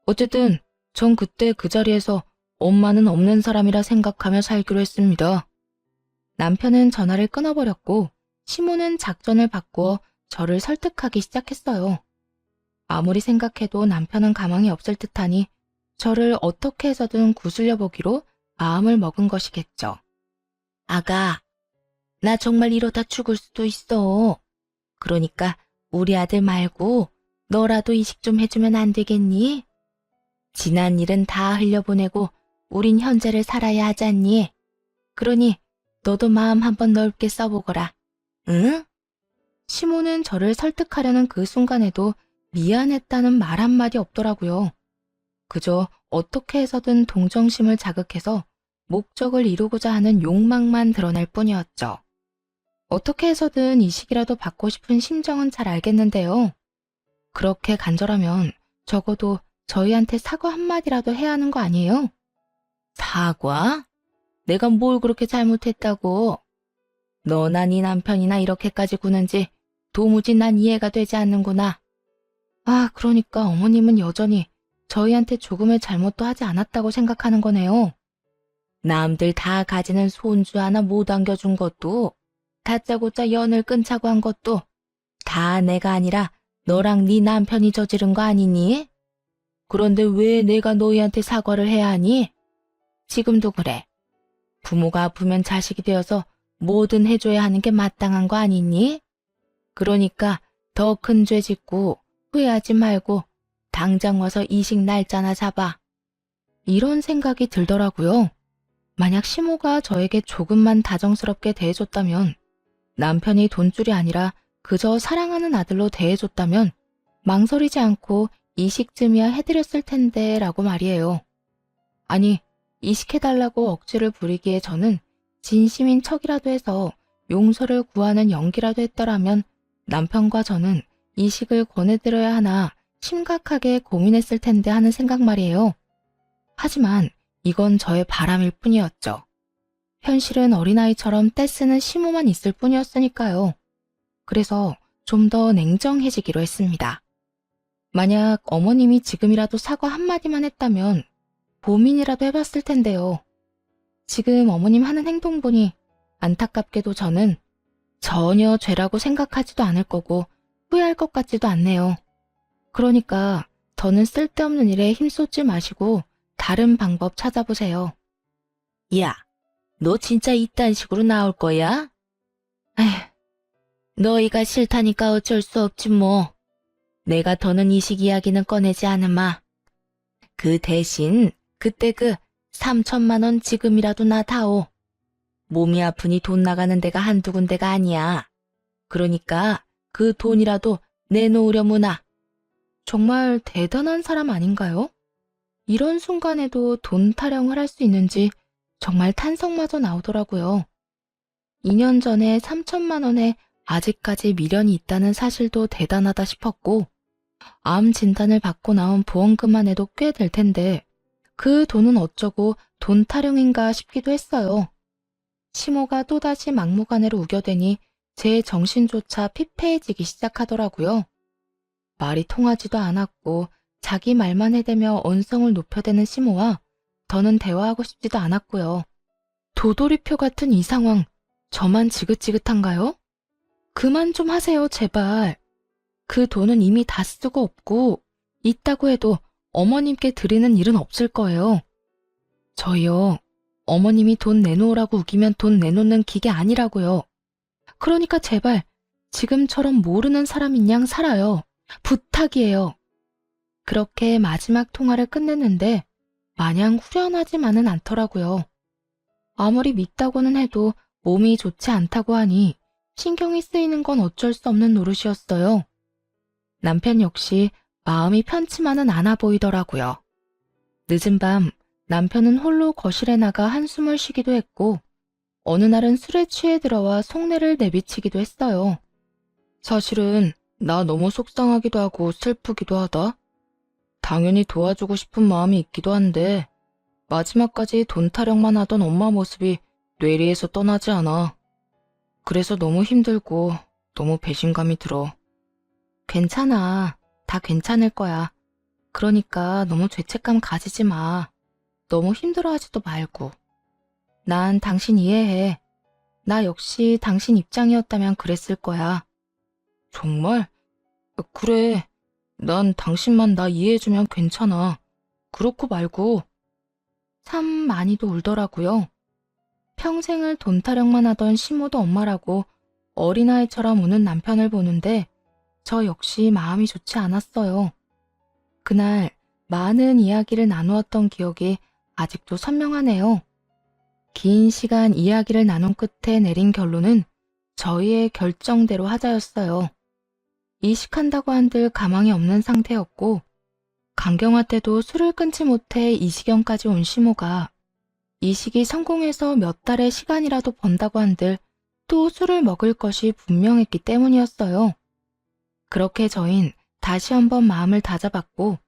Speaker 1: 어쨌든 전 그때 그 자리에서 엄마는 없는 사람이라 생각하며 살기로 했습니다. 남편은 전화를 끊어버렸고 시모는 작전을 바꾸어 저를 설득하기 시작했어요. 아무리 생각해도 남편은 가망이 없을 듯하니 저를 어떻게 해서든 구슬려 보기로 마음을 먹은 것이겠죠. 아가, 나 정말 이러다 죽을 수도 있어. 그러니까 우리 아들 말고 너라도 이식 좀 해주면 안 되겠니? 지난 일은 다 흘려보내고 우린 현재를 살아야 하잖니. 그러니 너도 마음 한번 넓게 써보거라. 응? 시모는 저를 설득하려는 그 순간에도 미안했다는 말 한마디 없더라고요. 그저 어떻게 해서든 동정심을 자극해서 목적을 이루고자 하는 욕망만 드러날 뿐이었죠. 어떻게 해서든 이식이라도 받고 싶은 심정은 잘 알겠는데요. 그렇게 간절하면 적어도 저희한테 사과 한마디라도 해야 하는 거 아니에요? 사과? 내가 뭘 그렇게 잘못했다고? 너나 네 남편이나 이렇게까지 구는지 도무지 난 이해가 되지 않는구나. 아, 그러니까 어머님은 여전히 저희한테 조금의 잘못도 하지 않았다고 생각하는 거네요. 남들 다 가지는 손주 하나 못 안겨준 것도 다짜고짜 연을 끊자고 한 것도 다 내가 아니라 너랑 네 남편이 저지른 거 아니니? 그런데 왜 내가 너희한테 사과를 해야 하니? 지금도 그래. 부모가 아프면 자식이 되어서 뭐든 해줘야 하는 게 마땅한 거 아니니? 그러니까 더 큰 죄 짓고 후회하지 말고 당장 와서 이식 날짜나 잡아. 이런 생각이 들더라고요. 만약 시모가 저에게 조금만 다정스럽게 대해줬다면 남편이 돈줄이 아니라 그저 사랑하는 아들로 대해줬다면 망설이지 않고 이식쯤이야 해드렸을 텐데 라고 말이에요. 아니, 이식해달라고 억지를 부리기에 저는 진심인 척이라도 해서 용서를 구하는 연기라도 했더라면 남편과 저는 이식을 권해드려야 하나 심각하게 고민했을 텐데 하는 생각 말이에요. 하지만 이건 저의 바람일 뿐이었죠. 현실은 어린아이처럼 떼쓰는 시모만 있을 뿐이었으니까요. 그래서 좀 더 냉정해지기로 했습니다. 만약 어머님이 지금이라도 사과 한마디만 했다면 고민이라도 해봤을 텐데요. 지금 어머님 하는 행동 보니 안타깝게도 저는 전혀 죄라고 생각하지도 않을 거고 후회할 것 같지도 않네요. 그러니까 더는 쓸데없는 일에 힘쏟지 마시고 다른 방법 찾아보세요. 야, 너 진짜 이딴 식으로 나올 거야? 에휴, 너희가 싫다니까 어쩔 수 없지 뭐. 내가 더는 이식 이야기는 꺼내지 않으마. 그 대신 그때 그 3천만 원 지금이라도 나 다오. 몸이 아프니 돈 나가는 데가 한두 군데가 아니야. 그러니까 그 돈이라도 내놓으려무나. 정말 대단한 사람 아닌가요? 이런 순간에도 돈 타령을 할 수 있는지 정말 탄성마저 나오더라고요. 2년 전에 3천만 원에 아직까지 미련이 있다는 사실도 대단하다 싶었고, 암 진단을 받고 나온 보험금만 해도 꽤 될 텐데 그 돈은 어쩌고 돈 타령인가 싶기도 했어요. 시모가 또다시 막무가내로 우겨대니 제 정신조차 피폐해지기 시작하더라고요. 말이 통하지도 않았고 자기 말만 해대며 언성을 높여대는 시모와 더는 대화하고 싶지도 않았고요. 도돌이표 같은 이 상황, 저만 지긋지긋한가요? 그만 좀 하세요, 제발. 그 돈은 이미 다 쓰고 없고 있다고 해도 어머님께 드리는 일은 없을 거예요. 저희요, 어머님이 돈 내놓으라고 우기면 돈 내놓는 기계 아니라고요. 그러니까 제발 지금처럼 모르는 사람인 양 살아요. 부탁이에요. 그렇게 마지막 통화를 끝냈는데 마냥 후련하지만은 않더라고요. 아무리 믿다고는 해도 몸이 좋지 않다고 하니 신경이 쓰이는 건 어쩔 수 없는 노릇이었어요. 남편 역시 마음이 편치만은 않아 보이더라고요. 늦은 밤 남편은 홀로 거실에 나가 한숨을 쉬기도 했고 어느 날은 술에 취해 들어와 속내를 내비치기도 했어요. 사실은 나 너무 속상하기도 하고 슬프기도 하다. 당연히 도와주고 싶은 마음이 있기도 한데 마지막까지 돈 타령만 하던 엄마 모습이 뇌리에서 떠나지 않아. 그래서 너무 힘들고 너무 배신감이 들어. 괜찮아. 다 괜찮을 거야. 그러니까 너무 죄책감 가지지 마. 너무 힘들어하지도 말고. 난 당신 이해해. 나 역시 당신 입장이었다면 그랬을 거야. 정말? 그래. 난 당신만 나 이해해주면 괜찮아. 그렇고 말고. 참 많이도 울더라고요. 평생을 돈 타령만 하던 시모도 엄마라고 어린아이처럼 우는 남편을 보는데 저 역시 마음이 좋지 않았어요. 그날 많은 이야기를 나누었던 기억이 아직도 선명하네요. 긴 시간 이야기를 나눈 끝에 내린 결론은 저희의 결정대로 하자였어요. 이식한다고 한들 가망이 없는 상태였고 강경화 때도 술을 끊지 못해 이 지경까지 온 시모가 이식이 성공해서 몇 달의 시간이라도 번다고 한들 또 술을 먹을 것이 분명했기 때문이었어요. 그렇게 저흰 다시 한번 마음을 다잡았고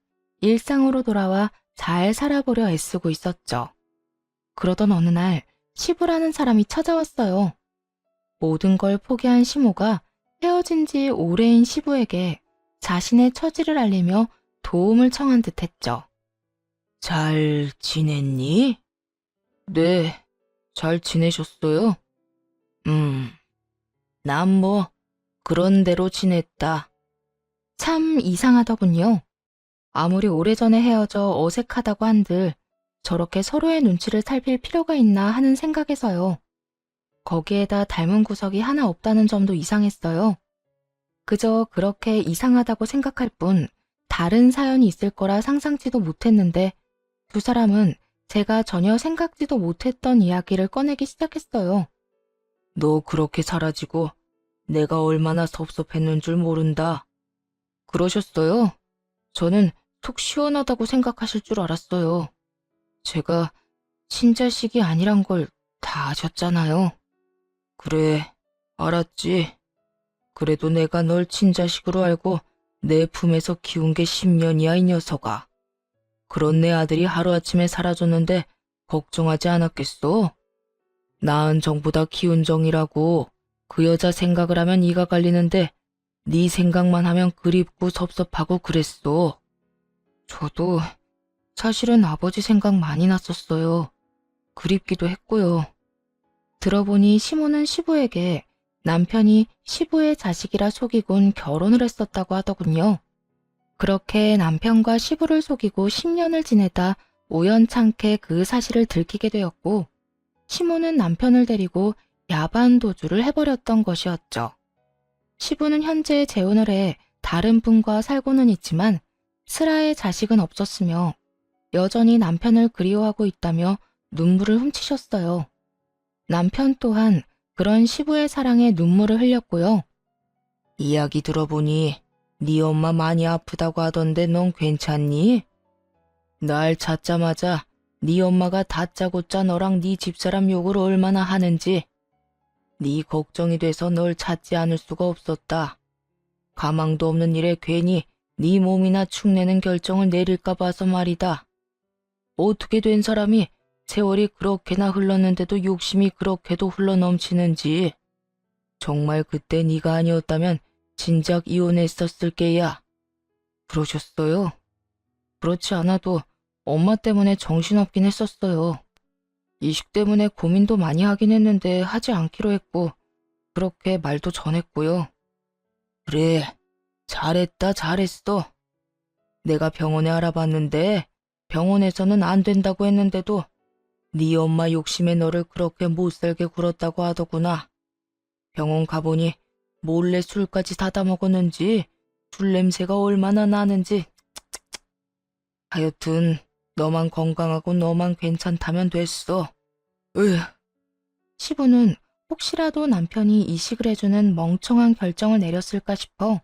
Speaker 1: 일상으로 돌아와 잘 살아보려 애쓰고 있었죠. 그러던 어느 날 시부라는 사람이 찾아왔어요. 모든 걸 포기한 시모가 헤어진 지 오래인 시부에게 자신의 처지를 알리며 도움을 청한 듯 했죠. 잘 지냈니? 네, 잘 지내셨어요? 난 뭐 그런 대로 지냈다. 참 이상하더군요. 아무리 오래전에 헤어져 어색하다고 한들 저렇게 서로의 눈치를 살필 필요가 있나 하는 생각에서요. 거기에다 닮은 구석이 하나 없다는 점도 이상했어요. 그저 그렇게 이상하다고 생각할 뿐 다른 사연이 있을 거라 상상치도 못했는데 두 사람은 제가 전혀 생각지도 못했던 이야기를 꺼내기 시작했어요. 너 그렇게 사라지고 내가 얼마나 섭섭했는 줄 모른다. 그러셨어요? 저는 속 시원하다고 생각하실 줄 알았어요. 제가 친자식이 아니란 걸 다 아셨잖아요. 그래, 알았지. 그래도 내가 널 친자식으로 알고 내 품에서 키운 게 10년이야, 이 녀석아. 그런 내 아들이 하루아침에 사라졌는데 걱정하지 않았겠어? 낳은 정보다 키운 정이라고. 그 여자 생각을 하면 이가 갈리는데 네 생각만 하면 그립고 섭섭하고 그랬어. 저도 사실은 아버지 생각 많이 났었어요. 그립기도 했고요. 들어보니 시모는 시부에게 남편이 시부의 자식이라 속이곤 결혼을 했었다고 하더군요. 그렇게 남편과 시부를 속이고 10년을 지내다 우연찮게 그 사실을 들키게 되었고, 시모는 남편을 데리고 야반 도주를 해버렸던 것이었죠. 시부는 현재 재혼을 해 다른 분과 살고는 있지만 슬아의 자식은 없었으며 여전히 남편을 그리워하고 있다며 눈물을 훔치셨어요. 남편 또한 그런 시부의 사랑에 눈물을 흘렸고요. 이야기 들어보니 네 엄마 많이 아프다고 하던데 넌 괜찮니? 날 찾자마자 네 엄마가 다짜고짜 너랑 네 집사람 욕을 얼마나 하는지 네 걱정이 돼서 널 찾지 않을 수가 없었다. 가망도 없는 일에 괜히 네 몸이나 축내는 결정을 내릴까 봐서 말이다. 어떻게 된 사람이 세월이 그렇게나 흘렀는데도 욕심이 그렇게도 흘러넘치는지. 정말 그때 네가 아니었다면 진작 이혼했었을 게야. 그러셨어요? 그렇지 않아도 엄마 때문에 정신없긴 했었어요. 이식 때문에 고민도 많이 하긴 했는데 하지 않기로 했고 그렇게 말도 전했고요. 그래, 잘했다 잘했어. 내가 병원에 알아봤는데 병원에서는 안 된다고 했는데도 네 엄마 욕심에 너를 그렇게 못살게 굴었다고 하더구나. 병원 가보니 몰래 술까지 사다 먹었는지 술 냄새가 얼마나 나는지. 하여튼 너만 건강하고 너만 괜찮다면 됐어. 시부는 혹시라도 남편이 이식을 해주는 멍청한 결정을 내렸을까 싶어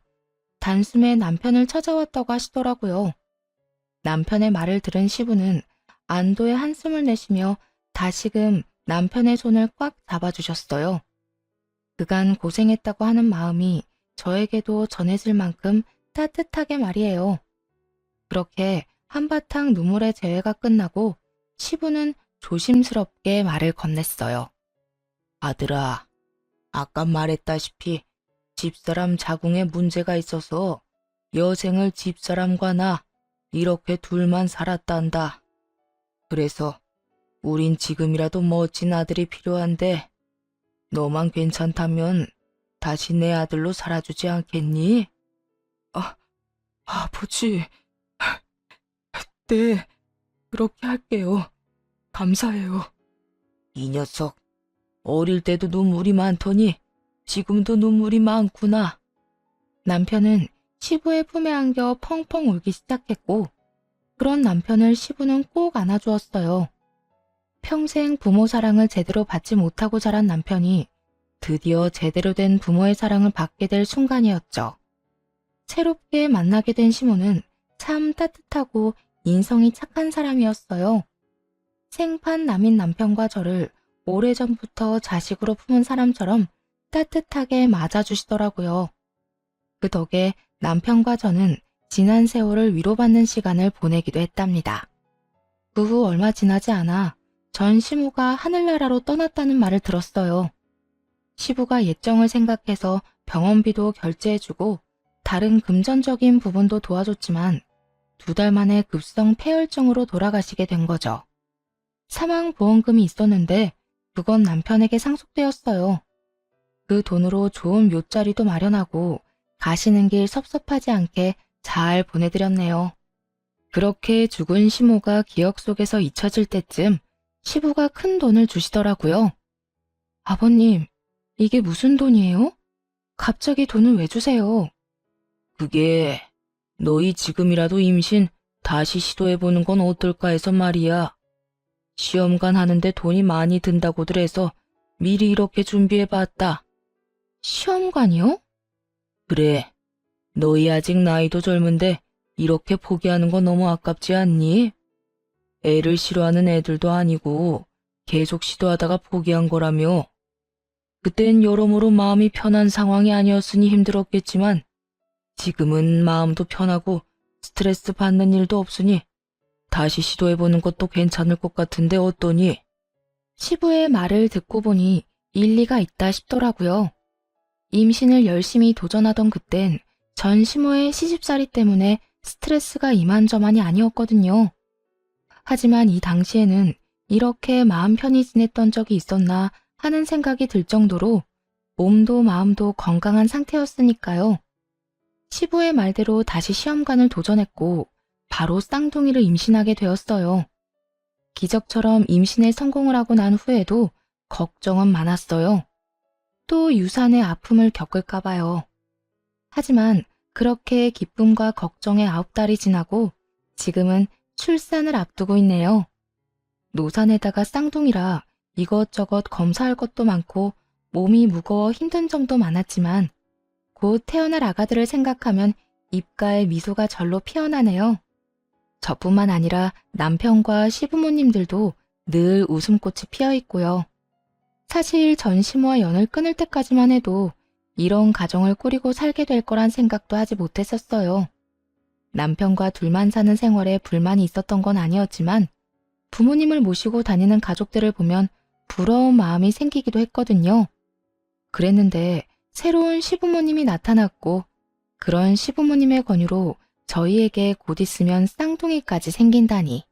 Speaker 1: 단숨에 남편을 찾아왔다고 하시더라고요. 남편의 말을 들은 시부는 안도의 한숨을 내쉬며 다시금 남편의 손을 꽉 잡아주셨어요. 그간 고생했다고 하는 마음이 저에게도 전해질 만큼 따뜻하게 말이에요. 그렇게 한바탕 눈물의 재회가 끝나고 시부는 조심스럽게 말을 건넸어요. 아들아, 아까 말했다시피 집사람 자궁에 문제가 있어서 여생을 집사람과 나 이렇게 둘만 살았단다. 그래서 우린 지금이라도 멋진 아들이 필요한데 너만 괜찮다면 다시 내 아들로 살아주지 않겠니? 아버지, 네, 그렇게 할게요. 감사해요. 이 녀석, 어릴 때도 눈물이 많더니 지금도 눈물이 많구나. 남편은 시부의 품에 안겨 펑펑 울기 시작했고, 그런 남편을 시부는 꼭 안아주었어요. 평생 부모 사랑을 제대로 받지 못하고 자란 남편이 드디어 제대로 된 부모의 사랑을 받게 될 순간이었죠. 새롭게 만나게 된 시모는 참 따뜻하고 인성이 착한 사람이었어요. 생판남인 남편과 저를 오래전부터 자식으로 품은 사람처럼 따뜻하게 맞아주시더라고요. 그 덕에 남편과 저는 지난 세월을 위로받는 시간을 보내기도 했답니다. 그 후 얼마 지나지 않아 전 시부가 하늘나라로 떠났다는 말을 들었어요. 시부가 예정을 생각해서 병원비도 결제해주고 다른 금전적인 부분도 도와줬지만 2달 만에 급성 폐혈증으로 돌아가시게 된 거죠. 사망보험금이 있었는데 그건 남편에게 상속되었어요. 그 돈으로 좋은 묘자리도 마련하고 가시는 길 섭섭하지 않게 잘 보내드렸네요. 그렇게 죽은 시모가 기억 속에서 잊혀질 때쯤 시부가 큰 돈을 주시더라고요. 아버님, 이게 무슨 돈이에요? 갑자기 돈을 왜 주세요? 그게 너희 지금이라도 임신 다시 시도해보는 건 어떨까 해서 말이야. 시험관 하는데 돈이 많이 든다고들 해서 미리 이렇게 준비해봤다. 시험관이요?
Speaker 2: 그래, 너희 아직 나이도 젊은데 이렇게 포기하는 거 너무 아깝지 않니? 애를 싫어하는 애들도 아니고 계속 시도하다가 포기한 거라며. 그땐 여러모로 마음이 편한 상황이 아니었으니 힘들었겠지만 지금은 마음도 편하고 스트레스 받는 일도 없으니 다시 시도해보는 것도 괜찮을 것 같은데 어떠니?
Speaker 1: 시부의 말을 듣고 보니 일리가 있다 싶더라고요. 임신을 열심히 도전하던 그땐 전 시모의 시집살이 때문에 스트레스가 이만저만이 아니었거든요. 하지만 이 당시에는 이렇게 마음 편히 지냈던 적이 있었나 하는 생각이 들 정도로 몸도 마음도 건강한 상태였으니까요. 시부의 말대로 다시 시험관을 도전했고 바로 쌍둥이를 임신하게 되었어요. 기적처럼 임신에 성공을 하고 난 후에도 걱정은 많았어요. 또 유산의 아픔을 겪을까 봐요. 하지만 그렇게 기쁨과 걱정의 9달이 지나고 지금은 출산을 앞두고 있네요. 노산에다가 쌍둥이라 이것저것 검사할 것도 많고 몸이 무거워 힘든 점도 많았지만 곧 태어날 아가들을 생각하면 입가에 미소가 절로 피어나네요. 저뿐만 아니라 남편과 시부모님들도 늘 웃음꽃이 피어 있고요. 사실 전시모와 연을 끊을 때까지만 해도 이런 가정을 꾸리고 살게 될 거란 생각도 하지 못했었어요. 남편과 둘만 사는 생활에 불만이 있었던 건 아니었지만 부모님을 모시고 다니는 가족들을 보면 부러운 마음이 생기기도 했거든요. 그랬는데 새로운 시부모님이 나타났고 그런 시부모님의 권유로 저희에게 곧 있으면 쌍둥이까지 생긴다니.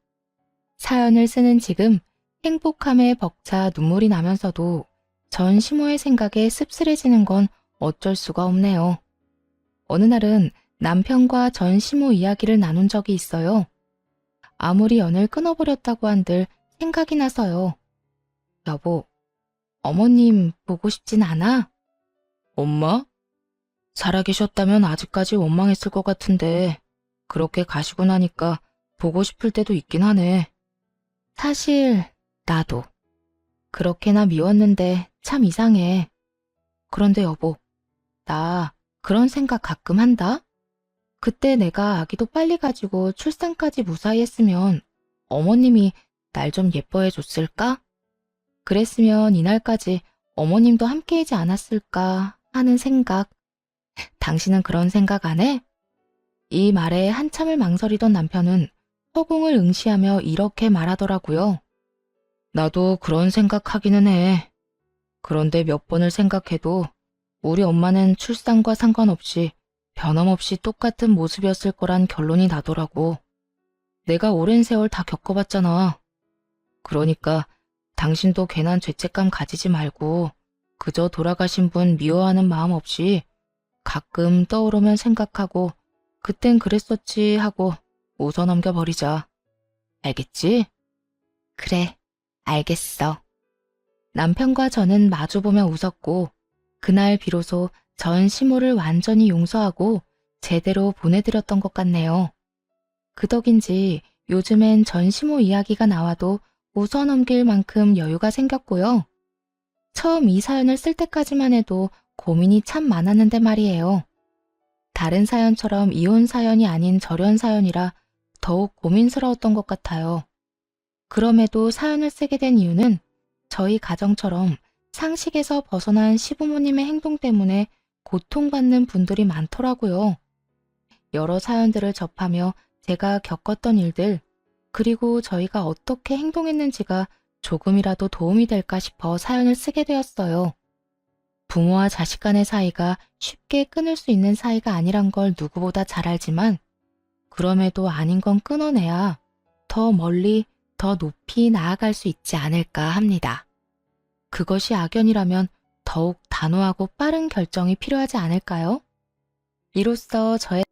Speaker 1: 사연을 쓰는 지금 행복함에 벅차 눈물이 나면서도 전 시모의 생각에 씁쓸해지는 건 어쩔 수가 없네요. 어느 날은 남편과 전 시모 이야기를 나눈 적이 있어요. 아무리 연을 끊어버렸다고 한들 생각이 나서요. 여보, 어머님 보고 싶진 않아?
Speaker 2: 엄마? 살아계셨다면 아직까지 원망했을 것 같은데 그렇게 가시고 나니까 보고 싶을 때도 있긴 하네.
Speaker 1: 사실 나도 그렇게나 미웠는데 참 이상해. 그런데 여보, 나 그런 생각 가끔 한다? 그때 내가 아기도 빨리 가지고 출산까지 무사히 했으면 어머님이 날 좀 예뻐해 줬을까? 그랬으면 이날까지 어머님도 함께이지 않았을까 하는 생각. 당신은 그런 생각 안 해? 이 말에 한참을 망설이던 남편은 허공을 응시하며 이렇게 말하더라고요.
Speaker 2: 나도 그런 생각하기는 해. 그런데 몇 번을 생각해도 우리 엄마는 출산과 상관없이 변함없이 똑같은 모습이었을 거란 결론이 나더라고. 내가 오랜 세월 다 겪어봤잖아. 그러니까 당신도 괜한 죄책감 가지지 말고 그저 돌아가신 분 미워하는 마음 없이 가끔 떠오르면 생각하고 그땐 그랬었지 하고 웃어 넘겨버리자. 알겠지?
Speaker 1: 그래, 알겠어. 남편과 저는 마주보며 웃었고 그날 비로소 전 시모를 완전히 용서하고 제대로 보내드렸던 것 같네요. 그 덕인지 요즘엔 전 시모 이야기가 나와도 웃어 넘길 만큼 여유가 생겼고요. 처음 이 사연을 쓸 때까지만 해도 고민이 참 많았는데 말이에요. 다른 사연처럼 이혼 사연이 아닌 절연 사연이라 더욱 고민스러웠던 것 같아요. 그럼에도 사연을 쓰게 된 이유는 저희 가정처럼 상식에서 벗어난 시부모님의 행동 때문에 고통받는 분들이 많더라고요. 여러 사연들을 접하며 제가 겪었던 일들, 그리고 저희가 어떻게 행동했는지가 조금이라도 도움이 될까 싶어 사연을 쓰게 되었어요. 부모와 자식 간의 사이가 쉽게 끊을 수 있는 사이가 아니란 걸 누구보다 잘 알지만 그럼에도 아닌 건 끊어내야 더 멀리, 더 높이 나아갈 수 있지 않을까 합니다. 그것이 악연이라면 더욱 단호하고 빠른 결정이 필요하지 않을까요? 이로써 저의